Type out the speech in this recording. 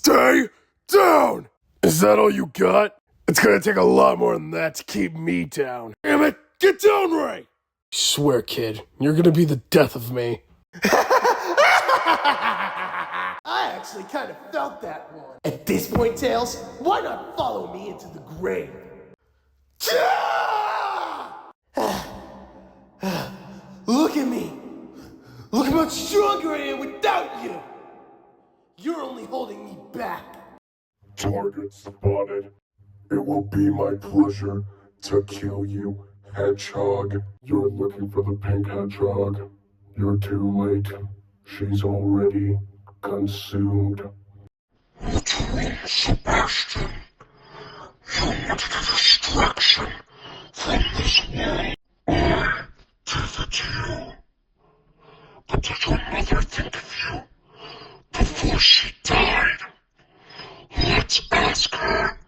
Stay down! Is that all you got? It's gonna take a lot more than that to keep me down. Damn it! Get down, Ray! I swear, kid, you're gonna be the death of me. I actually kind of felt that one. At this point, Tails, why not follow me into the grave? Look at me. Look how much stronger I am without you. You're only holding me back. Target spotted. It will be my pleasure to kill you, Hedgehog. You're looking for the pink hedgehog. You're too late. She's already consumed. What's wrong, Sebastian? You wanted a distraction from this world. I did it to you. But did your mother think of you before she died? Let's ask her.